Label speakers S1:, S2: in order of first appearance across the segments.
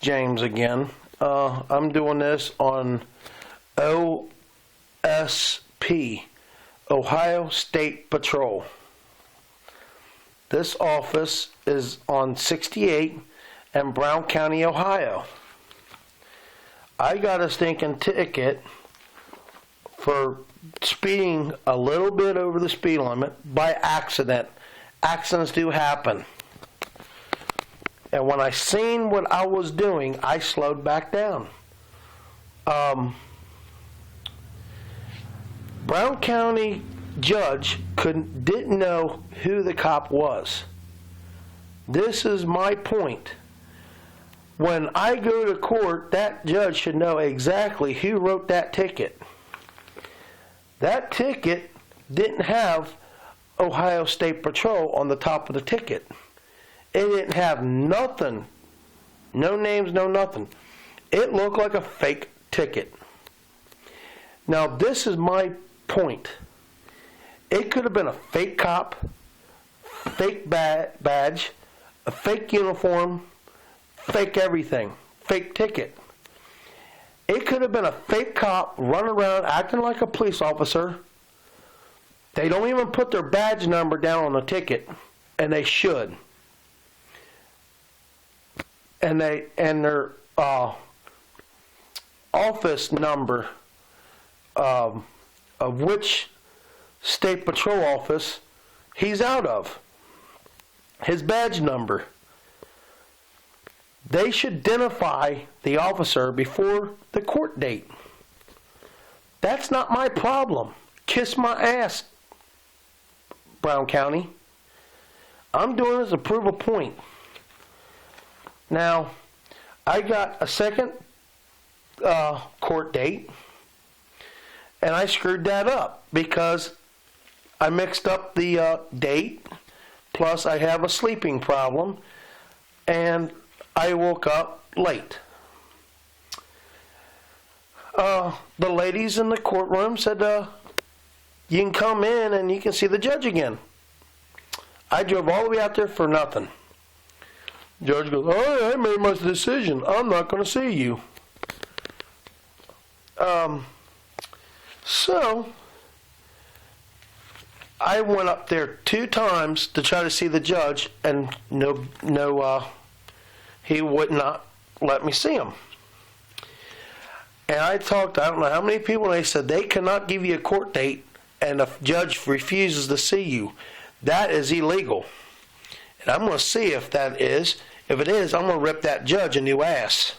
S1: James again. I'm doing this on OSP, Ohio State Patrol. This office is on 68 in Brown County, Ohio. I got a stinking ticket for speeding a little bit over the speed limit by accident. Accidents do happen. And when I seen what I was doing, I slowed back down. Brown County judge didn't know who the cop was. This is my point. When I go to court, that judge should know exactly who wrote that ticket. That ticket didn't have Ohio State Patrol on the top of the ticket. It didn't have nothing. No names, no nothing. It looked like a fake ticket. Now, this is my point. It could have been a fake cop, fake badge, a fake uniform, fake everything, fake ticket. It could have been a fake cop running around acting like a police officer. They don't even put their badge number down on the ticket, and they should. And their office number of which state patrol office he's out of. His badge number. They should identify the officer before the court date. That's not my problem. Kiss my ass, Brown County. I'm doing this to prove a point. Now, I got a second court date, and I screwed that up because I mixed up the date, plus I have a sleeping problem, and I woke up late. The ladies in the courtroom said, you can come in and you can see the judge again. I drove all the way out there for nothing. Judge goes, I made my decision. I'm not going to see you. So, I went up there 2 times to try to see the judge, and he would not let me see him. And I talked to I don't know how many people, and they said they cannot give you a court date, and a judge refuses to see you. That is illegal. And I'm going to see if that is. If it is, I'm going to rip that judge a new ass.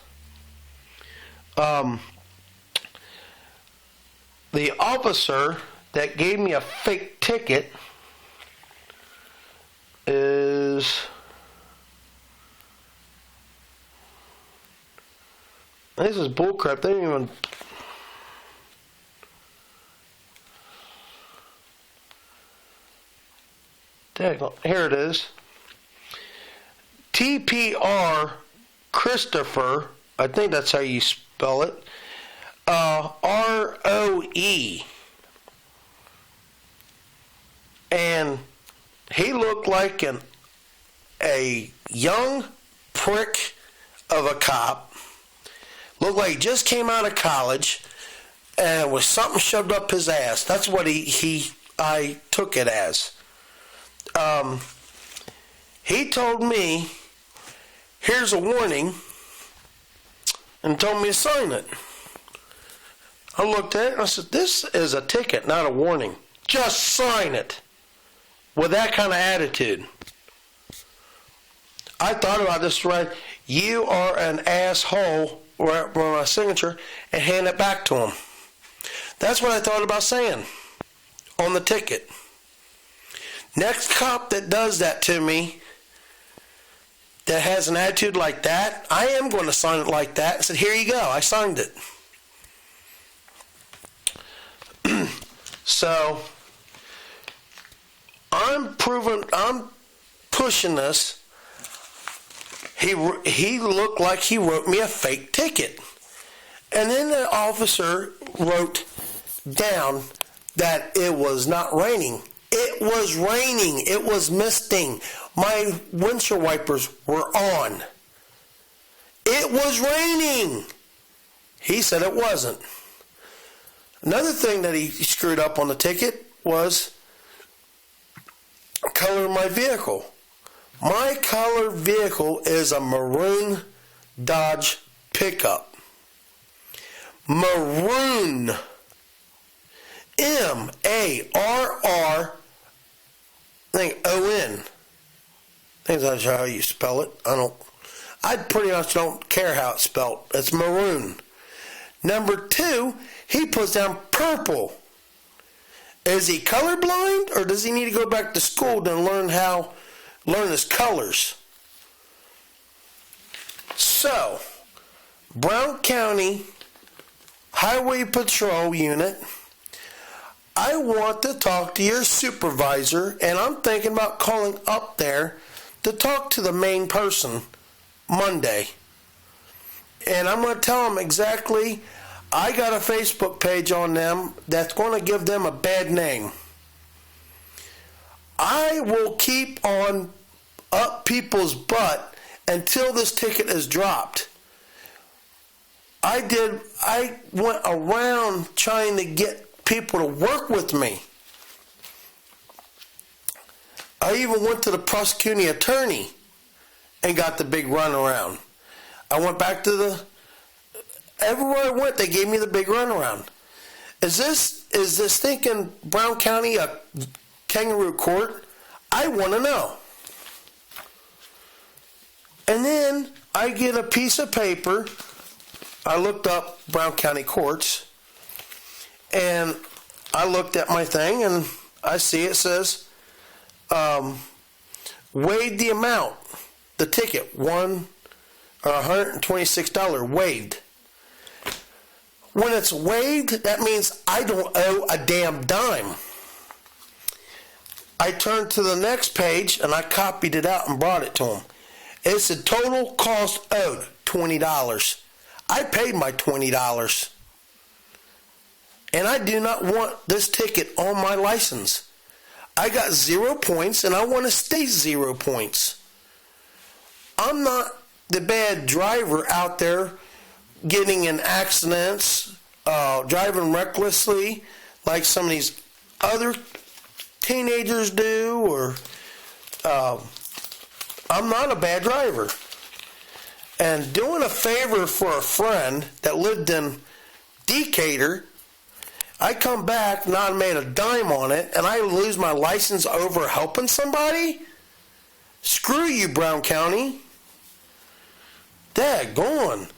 S1: The officer that gave me a fake ticket is... This is bullcrap. They didn't even... Here it is. TPR Christopher, I think that's how you spell it, ROE. And he looked like a young prick of a cop. Looked like he just came out of college and with something shoved up his ass. That's what I took it as. He told me, here's a warning, and told me to sign it. I looked at it and I said, this is a ticket, not a warning. Just sign it. With that kind of attitude. I thought about this right. You are an asshole, with my signature, and hand it back to him. That's what I thought about saying on the ticket. Next cop that does that to me, that has an attitude like that, I am going to sign it like that. I said, here you go. I signed it. So, I'm pushing this. He looked like he wrote me a fake ticket. And then the officer wrote down that it was not raining. It was raining. It was misting. My windshield wipers were on. was raining. He said it wasn't. Another thing that he screwed up on the ticket was color of my vehicle. My color vehicle is a maroon Dodge pickup. Maroon. M-A-R-R, I think O-N. I think that's how you spell it. I pretty much don't care how it's spelled. It's maroon. Number 2, he puts down purple. Is he colorblind, or does he need to go back to school to learn his colors? So, Brown County Highway Patrol Unit, I want to talk to your supervisor, and I'm thinking about calling up there to talk to the main person Monday. And I'm going to tell them exactly, I got a Facebook page on them that's going to give them a bad name. I will keep on up people's butt until this ticket is dropped. I went around trying to get people to work with me. I even went to the prosecuting attorney and got the big runaround. I went back to everywhere I went, they gave me the big runaround. Is this thinking Brown County a kangaroo court? I want to know. And then I get a piece of paper. I looked up Brown County courts, and I looked at my thing, and I see it says, waived the amount, the ticket, $126 waived. When it's waived, that means I don't owe a damn dime. I turned to the next page, and I copied it out and brought it to him. It said total cost owed, $20. I paid my $20. And I do not want this ticket on my license. I got 0 points, and I want to stay 0 points. I'm not the bad driver out there getting in accidents, driving recklessly like some of these other teenagers do, or I'm not a bad driver. And doing a favor for a friend that lived in Decatur, I come back, not made a dime on it, and I lose my license over helping somebody? Screw you, Brown County. Daggone.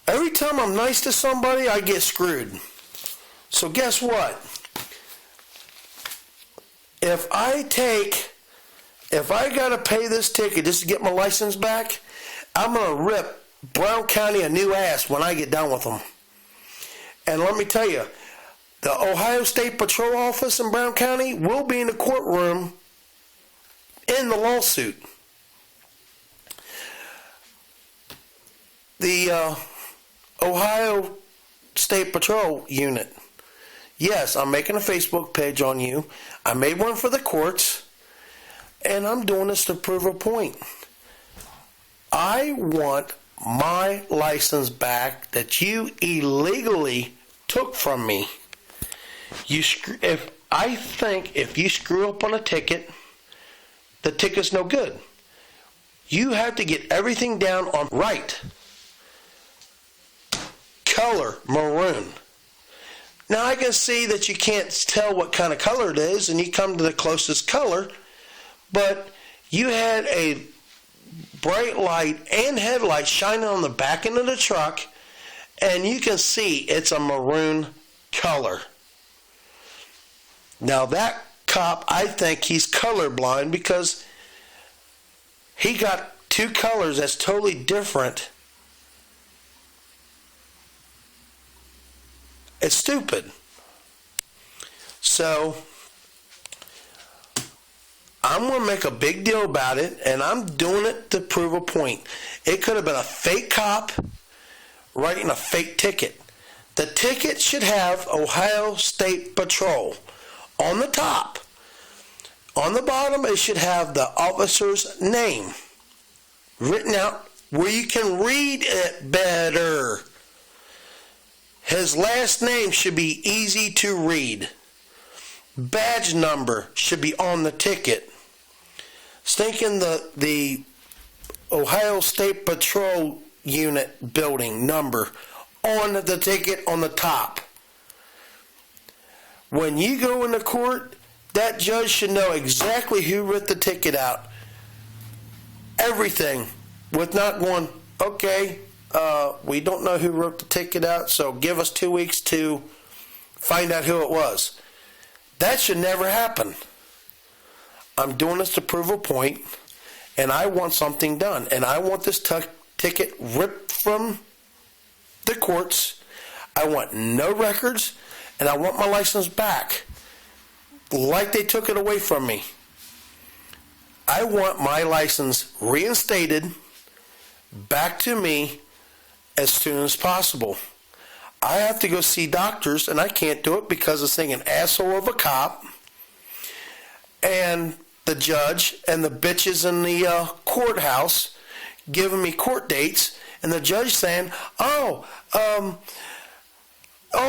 S1: Every time I'm nice to somebody, I get screwed. So guess what? If I gotta pay this ticket just to get my license back, I'm gonna rip Brown County a new ass when I get done with them. And let me tell you, the Ohio State Patrol Office in Brown County will be in the courtroom in the lawsuit. The Ohio State Patrol Unit. Yes, I'm making a Facebook page on you. I made one for the courts. And I'm doing this to prove a point. I want my license back that you illegally took from me. I think if you screw up on a ticket, the ticket's no good. You have to get everything down on right. Color, maroon. Now I can see that you can't tell what kind of color it is, and you come to the closest color, but you had a bright light and headlights shining on the back end of the truck, and you can see it's a maroon color. Now that cop, I think he's colorblind because he got two colors that's totally different. It's stupid. So I'm going to make a big deal about it, and I'm doing it to prove a point. It could have been a fake cop writing a fake ticket. The ticket should have Ohio State Patrol on the top. On the bottom, it should have the officer's name written out where you can read it better. His last name should be easy to read. Badge number should be on the ticket. Stinking the Ohio State Patrol Unit building number on the ticket on the top. When you go into court, that judge should know exactly who wrote the ticket out. Everything, with not going, okay, we don't know who wrote the ticket out, so give us 2 weeks to find out who it was. That should never happen. I'm doing this to prove a point, and I want something done. And I want this ticket ripped from the courts. I want no records, and I want my license back, like they took it away from me. I want my license reinstated back to me as soon as possible. I have to go see doctors, and I can't do it because of saying an asshole of a cop and the judge and the bitches in the courthouse giving me court dates, and the judge saying, all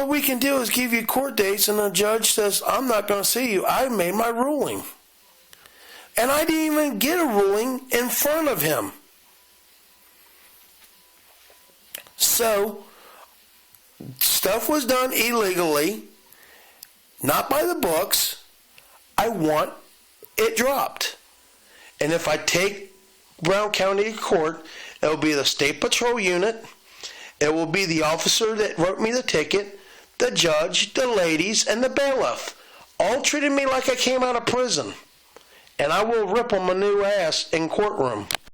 S1: we can do is give you court dates, and the judge says, I'm not going to see you. I made my ruling. And I didn't even get a ruling in front of him. So, stuff was done illegally, not by the books. I want it dropped. And if I take Brown County to court, it will be the State Patrol Unit, it will be the officer that wrote me the ticket, the judge, the ladies, and the bailiff. All treated me like I came out of prison. And I will rip them a new ass in courtroom.